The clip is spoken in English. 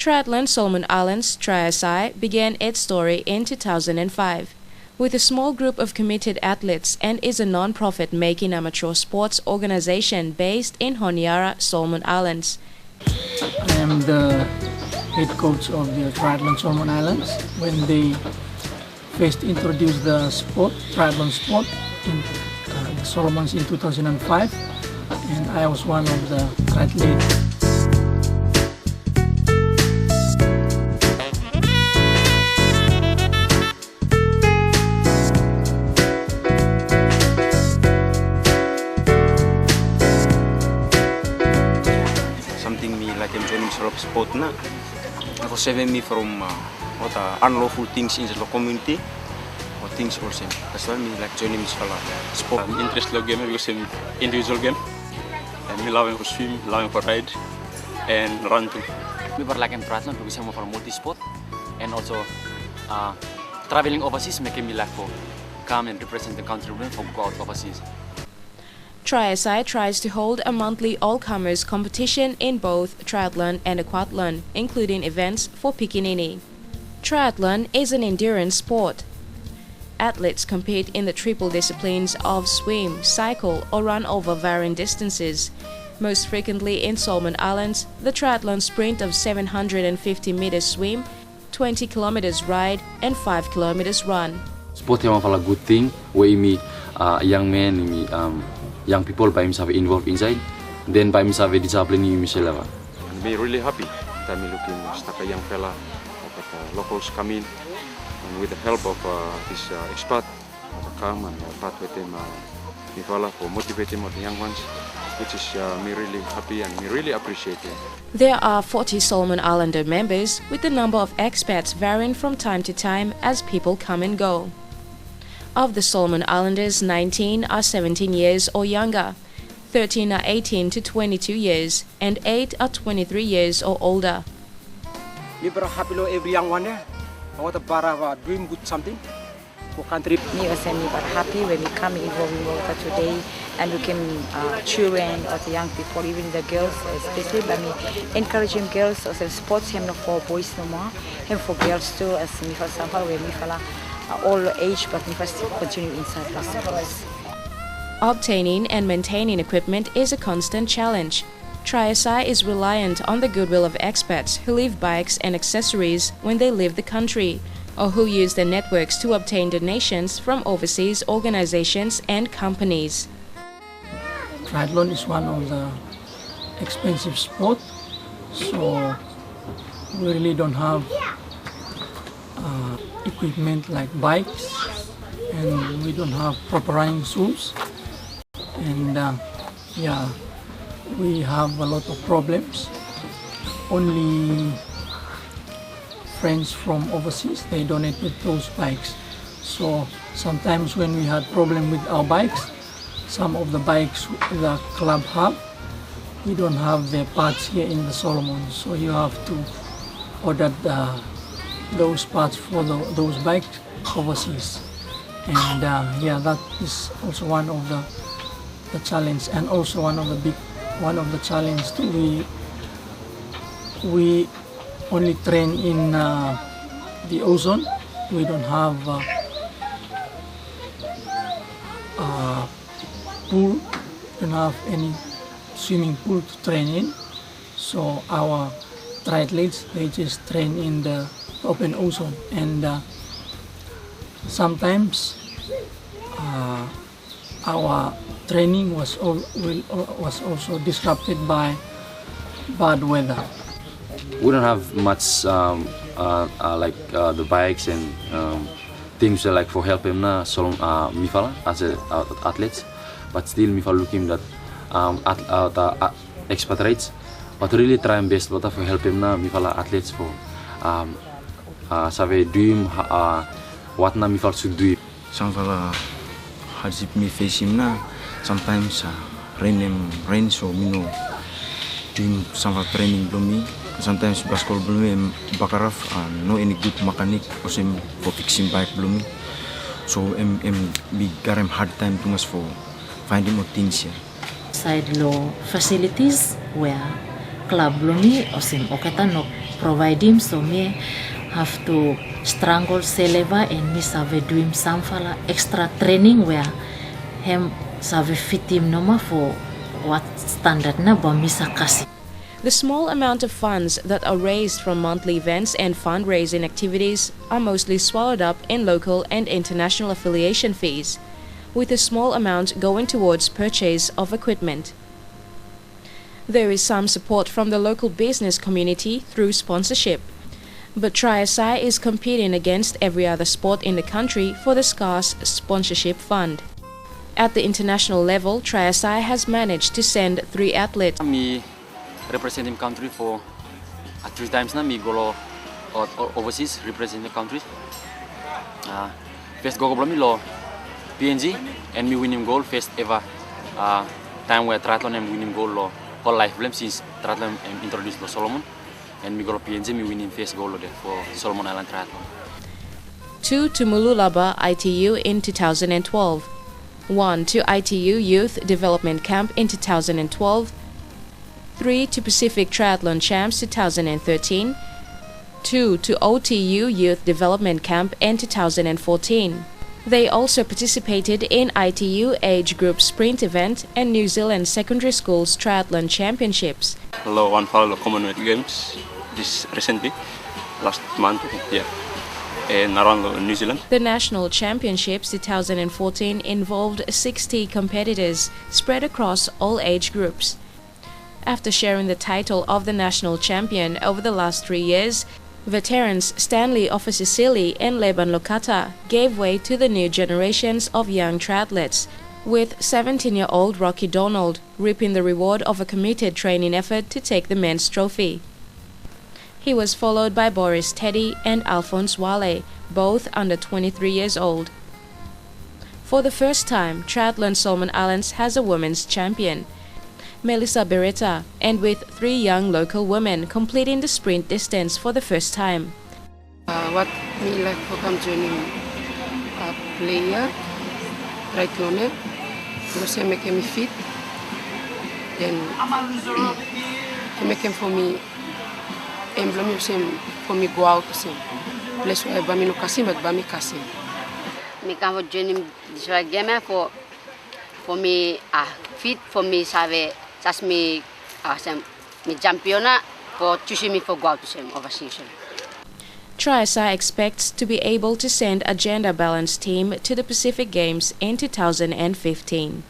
Triathlon Solomon Islands Triasai began its story in 2005 with a small group of committed athletes and is a non-profit making amateur sports organization based in Honiara, Solomon Islands. I am the head coach of the Triathlon Solomon Islands. When they first introduced the sport, triathlon sport, in the Solomons in 2005, and I was one of the triathletes. Something me like enjoying sort of sport na. Ako saving me from unlawful things in the community or things also. That's why me like joining this sport. I'm interested in game because it's individual game. And me loving for swim, loving for ride, and run too. We were like in triathlon because I'm for multi-sport, and also traveling overseas making me like for come and represent the country for go out overseas. Triasai tries to hold a monthly all-comers competition in both triathlon and aquathlon, including events for Pikinini. Triathlon is an endurance sport. Athletes compete in the triple disciplines of swim, cycle, or run over varying distances. Most frequently in Solomon Islands, the triathlon sprint of 750 meters swim, 20 kilometers ride, and 5 kilometers run. Sport is a good thing where you meet young men, you meet young people by himself involved inside. Then by himself discipline you himself. And be really happy that me looking like a young fella, but locals come in. And with the help of this expert, come and part with him, for motivating the young ones, which is me really happy and me really appreciate it. There are 40 Solomon Islander members, with the number of expats varying from time to time as people come and go. Of the Solomon Islanders, 19 are 17 years or younger, 13 are 18 to 22 years, and 8 are 23 years or older. Me very happy every young one there. I want to dream good something for country. Me also me very happy when we come involved in water today and we can children or the young people, even the girls, especially by me encouraging girls also sports him not for boys no more, him for girls too. As me for example, when me fella all age, but me first continue inside basketballs. Obtaining and maintaining equipment is a constant challenge. Triasai is reliant on the goodwill of expats who leave bikes and accessories when they leave the country, or who use their networks to obtain donations from overseas organizations and companies. Triathlon is one of the expensive sport, so we really don't have equipment like bikes, and we don't have proper running shoes, and yeah, we have a lot of problems. Only friends from overseas, they donated those bikes. So sometimes when we had problem with our bikes, some of the bikes the club have, we don't have the parts here in the Solomons. So you have to order those parts for those bikes overseas. And yeah, that is also one of the challenge, and also one of the challenge too. We only train in the ocean. We don't have pool. We don't have any swimming pool to train in. So our triathletes, they just train in the open ocean, and sometimes our training was also disrupted by bad weather. We don't have much like the bikes and things like for help him na mifala as a athletes, but still mifala looking that expatriates, but really try my best for help him na mifala athletes for save dream what na mifala should do. Some fella hardship me face him na. Sometimes rain so me no doing some training below me. Sometimes basketball below me bakaraf no any good mechanic or some for fixing bike below me. So we got him hard time too much for finding more things here. Side law facilities where club lumi osim okata no provide him so me have to strangle seleva and me save do him samfala extra training where him save fit him noma for what standard na ba misa kasi. The small amount of funds that are raised from monthly events and fundraising activities are mostly swallowed up in local and international affiliation fees, with a small amount going towards purchase of equipment. There is some support from the local business community through sponsorship, but TriSI is competing against every other sport in the country for the scarce sponsorship fund. At the international level, TriSI has managed to send 3 athletes. Me representing country for 3 times now. Me go overseas representing country. First go me lo PNG and me winning goal first ever time where triathlon and winning goal lo whole life blame since triathlon introduced to Solomon and me go PNG me winning first goal there for Solomon Island Triathlon. 2 to Mululaba ITU in 2012, 1 to ITU Youth Development Camp in 2012, 3 to Pacific Triathlon Champs 2013, 2 to OTU Youth Development Camp in 2014. They also participated in ITU Age Group Sprint event and New Zealand Secondary Schools Triathlon Championships. Hello, one follow Commonwealth Games this recently, last month, and around New Zealand. The National Championships 2014 involved 60 competitors spread across all age groups. After sharing the title of the national champion over the last 3 years, veterans Stanley Officili and Leban Lokata gave way to the new generations of young triathletes, with 17-year-old Rocky Donald reaping the reward of a committed training effort to take the men's trophy. He was followed by Boris Teddy and Alphonse Wale, both under 23 years old. For the first time, Triathlon Solomon Islands has a women's champion, Melissa Beretta, and with 3 young local women completing the sprint distance for the first time. What me like for come joining a player, triathlon, because make me fit, then he make him for me emblem for me go out to place where I no kasim but bami kasim. Me come for joining this game for me fit for me save just me me championa for choosing me for go out to overseas. TriSI expects to be able to send a gender-balanced team to the Pacific Games in 2015.